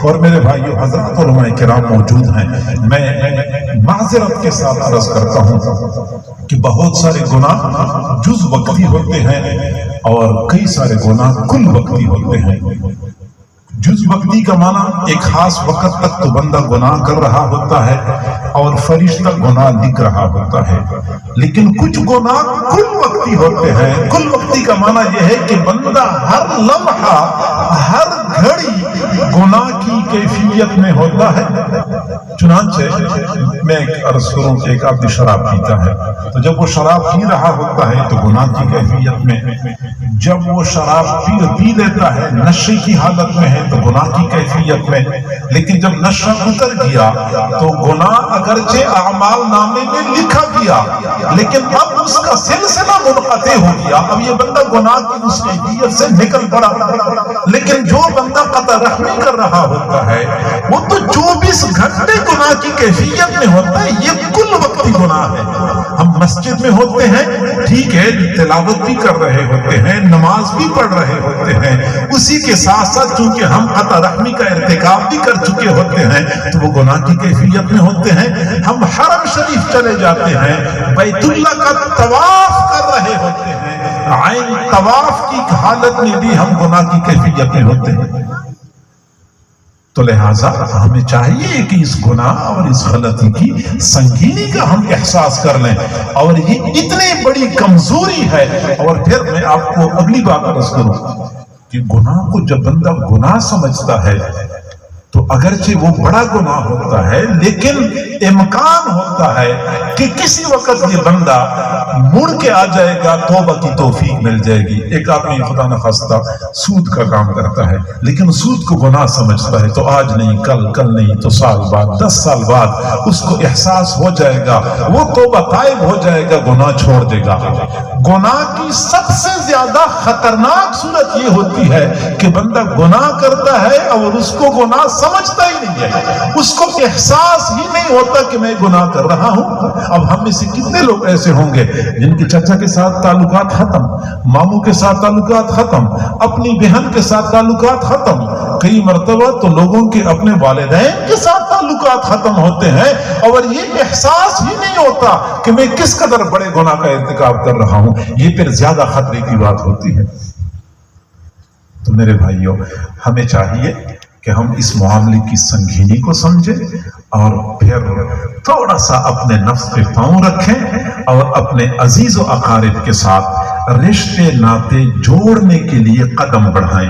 اور میرے بھائیو حضرات علماء کرام موجود ہیں، میں معذرت کے ساتھ عرض کرتا ہوں کہ بہت سارے گناہ جز وقتی ہوتے ہیں اور کئی سارے گناہ کل وقتی ہوتے ہیں۔ جز وقتی کا معنی ایک خاص وقت تک تو بندہ گناہ کر رہا ہوتا ہے اور فرشتہ گناہ لکھ رہا ہوتا ہے، لیکن کچھ گناہ کل وقتی ہوتے ہیں۔ کل وقتی کا معنی یہ ہے کہ بندہ ہر لمحہ ہر گھڑی گناہ کی کیفیت میں ہوتا ہے۔ چنانچہ میں ایک عرض کروں کہ ایک آدمی شراب پیتا ہے تو جب وہ شراب پی رہا ہوتا ہے تو گناہ کی کیفیت میں، جب وہ شراب پی لیتا ہے نشے کی حالت میں ہے تو گناہ کی کیفیت میں، لیکن جب نشہ اتر گیا تو گناہ اگرچہ اعمال نامے میں لکھا گیا لیکن اب اس کا سلسلہ منقطع ہو گیا، اب یہ بندہ گناہ کی اس کیفیت سے نکل پڑا۔ لیکن جو بندہ قطع رحمی کر رہا ہوتا ہے وہ تو 24 گھنٹے گناہ کی کیفیت میں ہوتا ہے، یہ کل وقتی گناہ ہے۔ ہم مسجد میں ہوتے ہیں، ٹھیک ہے، تلاوت بھی کر رہے ہوتے ہیں، نماز بھی پڑھ رہے ہوتے ہیں، اسی کے ساتھ ساتھ چونکہ ہم قطع رحمی کا ارتکاب بھی کر چکے ہوتے ہیں تو وہ گناہ کی کیفیت میں ہوتے ہیں۔ ہم حرم شریف چلے جاتے ہیں، بیت اللہ کا طواف کر رہے ہوتے ہیں، عین طواف کی حالت میں بھی ہم گناہ کی کیفیت میں ہوتے ہیں۔ تو لہٰذا ہمیں چاہیے کہ اس گناہ اور اس غلطی کی سنگینی کا ہم احساس کر لیں، اور یہ اتنی بڑی کمزوری ہے۔ اور پھر میں آپ کو اگلی بات عرض کروں کہ گناہ کو جب بندہ گناہ سمجھتا ہے تو اگرچہ وہ بڑا گناہ ہوتا ہے لیکن امکان ہوتا ہے کہ کسی وقت یہ بندہ مڑ کے آ جائے گا، توبہ کی توفیق مل جائے گی۔ ایک آدمی خدا نخواستہ سود کا کام کرتا ہے لیکن سود کو گناہ سمجھتا ہے تو آج نہیں، کل نہیں تو سال بعد، 10 سال بعد اس کو احساس ہو جائے گا، وہ توبہ تائب ہو جائے گا، گناہ چھوڑ دے گا۔ گناہ کی سب سے زیادہ خطرناک صورت یہ ہوتی ہے کہ بندہ گناہ کرتا ہے اور اس کو گناہ سمجھتا ہی نہیں ہے، اس کو احساس ہی نہیں ہوتا کہ میں گناہ کر رہا ہوں۔ اب ہم میں سے کتنے لوگ ایسے ہوں گے جن کے چچا کے ساتھ تعلقات ختم، ماموں کے ساتھ تعلقات ختم، اپنی بہن کے ساتھ تعلقات ختم، کئی مرتبہ تو لوگوں کے اپنے والدین کے ساتھ تعلقات ختم ہوتے ہیں اور یہ احساس ہی نہیں ہوتا کہ میں کس قدر بڑے گناہ کا ارتکاب کر رہا ہوں۔ یہ پھر زیادہ خطرے کی بات ہوتی ہے۔ تو میرے بھائیوں، ہمیں چاہیے کہ ہم اس معاملے کی سنگینی کو سمجھیں اور پھر تھوڑا سا اپنے نفس پہ پاؤں رکھیں اور اپنے عزیز و اقارب کے ساتھ رشتے ناتے جوڑنے کے لیے قدم بڑھائیں۔